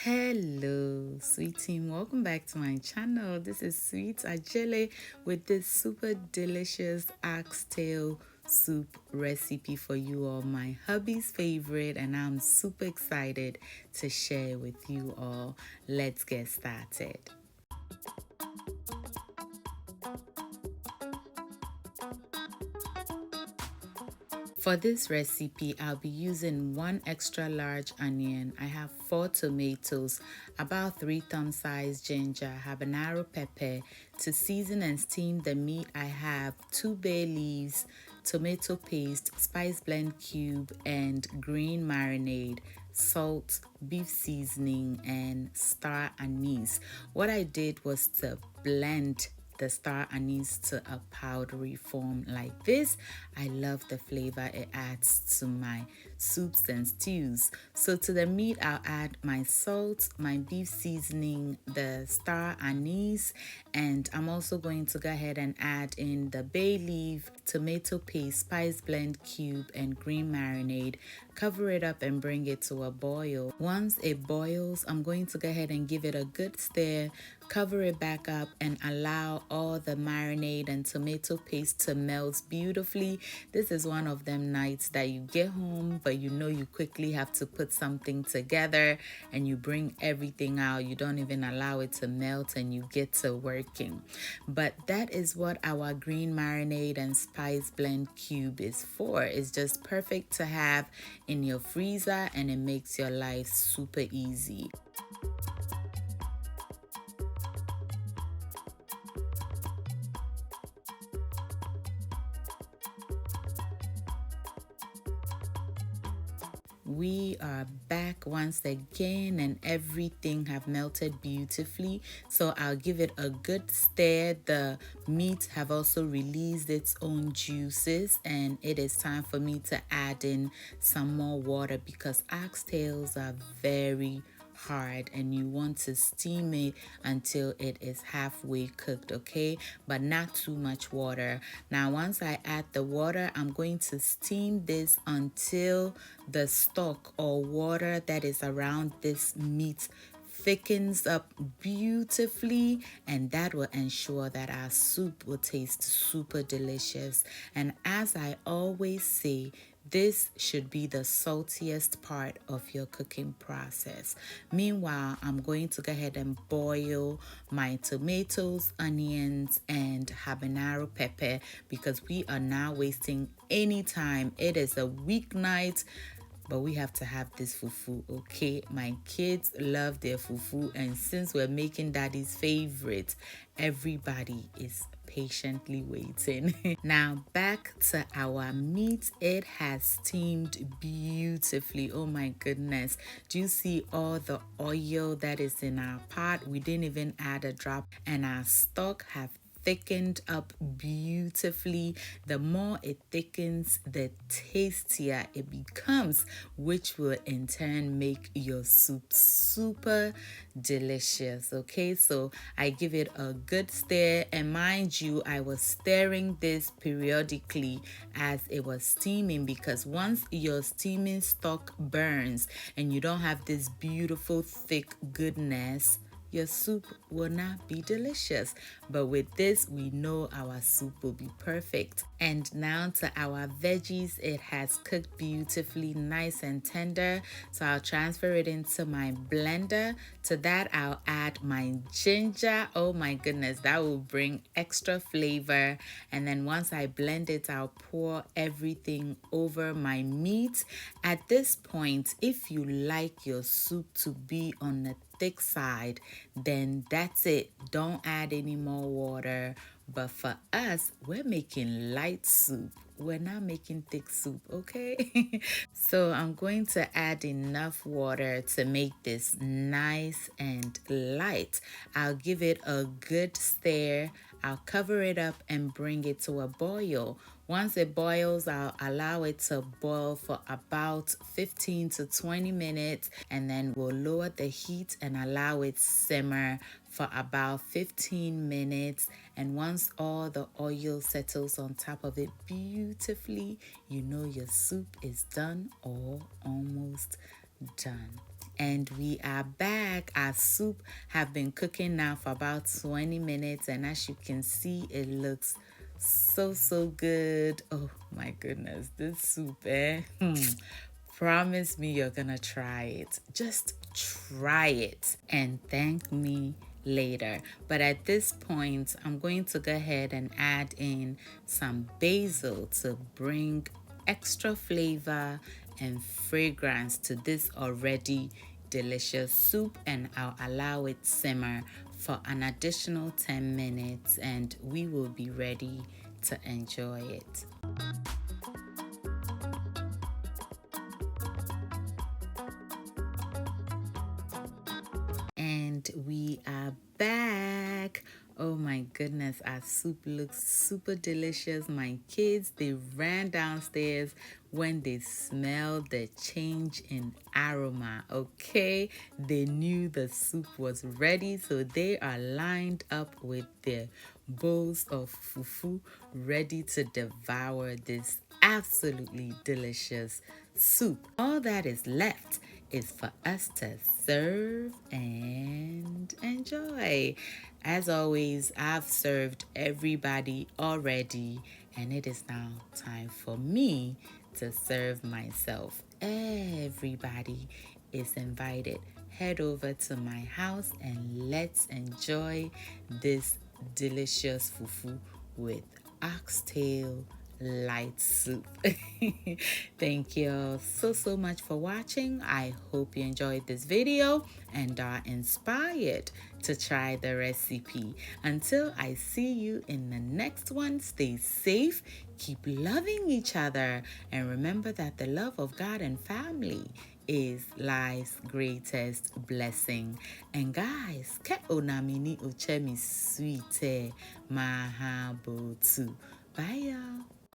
Hello, sweet team. Welcome back to my channel. This is Sweet Ajele with this super delicious oxtail soup recipe for you all. My hubby's favorite, and I'm super excited to share with you all. Let's get started. For this recipe, I'll be using 1 extra large onion. I have 4 tomatoes, about 3 thumb-sized ginger, habanero pepper. To season and steam the meat, I have 2 bay leaves, tomato paste, spice blend cube, and green marinade, salt, beef seasoning, and star anise. What I did was to blend the star anise to a powdery form like this. I love the flavor it adds to my soups and stews. So to the meat, I'll add my salt, my beef seasoning, the star anise, and I'm also going to go ahead and add in the bay leaf, tomato paste, spice blend cube, and green marinade. Cover it up and bring it to a boil. Once it boils, I'm going to go ahead and give it a good stir, cover it back up, and allow all the marinade and tomato paste to melt beautifully. This is one of them nights that you get home, but you know you quickly have to put something together and you bring everything out. You don't even allow it to melt and you get to working. But that is what our green marinade and spice blend cube is for. It's just perfect to have in your freezer and it makes your life super easy. We are back once again and everything have melted beautifully, so I'll give it a good stir. The meat have also released its own juices and it is time for me to add in some more water because oxtails are very hard and you want to steam it until it is halfway cooked, okay? But not too much water. Now once I add the water, I'm going to steam this until the stock or water that is around this meat thickens up beautifully, and that will ensure that our soup will taste super delicious. And as I always say, this should be the saltiest part of your cooking process. Meanwhile, I'm going to go ahead and boil my tomatoes, onions, and habanero pepper because we are now wasting any time. It is a weeknight, but we have to have this fufu, okay? My kids love their fufu, and since we're making daddy's favorite, everybody is patiently waiting. Now back to our meat. It has steamed beautifully. Oh my goodness. Do you see all the oil that is in our pot? We didn't even add a drop, and our stock have thickened up beautifully. The more it thickens, the tastier it becomes, which will in turn make your soup super delicious. Okay, so I give it a good stir, and mind you, I was stirring this periodically as it was steaming because once your steaming stock burns and you don't have this beautiful thick goodness, your soup will not be delicious. But with this, we know our soup will be perfect. And now to our veggies. It has cooked beautifully, nice and tender. So I'll transfer it into my blender. To that, I'll add my ginger. Oh my goodness, that will bring extra flavor. And then once I blend it, I'll pour everything over my meat. At this point, if you like your soup to be on the thick side, then that's it. Don't add any more water. But for us, we're making light soup. We're not making thick soup, okay? So I'm going to add enough water to make this nice and light. I'll give it a good stir. I'll cover it up and bring it to a boil. Once it boils, I'll allow it to boil for about 15 to 20 minutes, and then we'll lower the heat and allow it simmer for about 15 minutes. And once all the oil settles on top of it beautifully, you know your soup is done or almost done. And we are back. Our soup have been cooking now for about 20 minutes, and as you can see, it looks so good. Oh my goodness, this soup, eh? Promise me you're gonna try it. Just try it and thank me later. But at this point, I'm going to go ahead and add in some basil to bring extra flavor and fragrance to this already delicious soup, and I'll allow it simmer for an additional 10 minutes and we will be ready to enjoy it. And we are back. Oh my goodness, our soup looks super delicious. My kids, they ran downstairs when they smelled the change in aroma. Okay, they knew the soup was ready, so they are lined up with their bowls of fufu ready to devour this absolutely delicious soup. All that is left is for us to serve and enjoy. As always, I've served everybody already, and it is now time for me to serve myself. Everybody is invited. Head over to my house and let's enjoy this delicious fufu with oxtail light soup. Thank you so much for watching. I hope you enjoyed this video and are inspired to try the recipe. Until I see you in the next one, stay safe, keep loving each other, and remember that the love of God and family is life's greatest blessing. And guys, ke onamini uchemi sweet mahabotu. Bye y'all.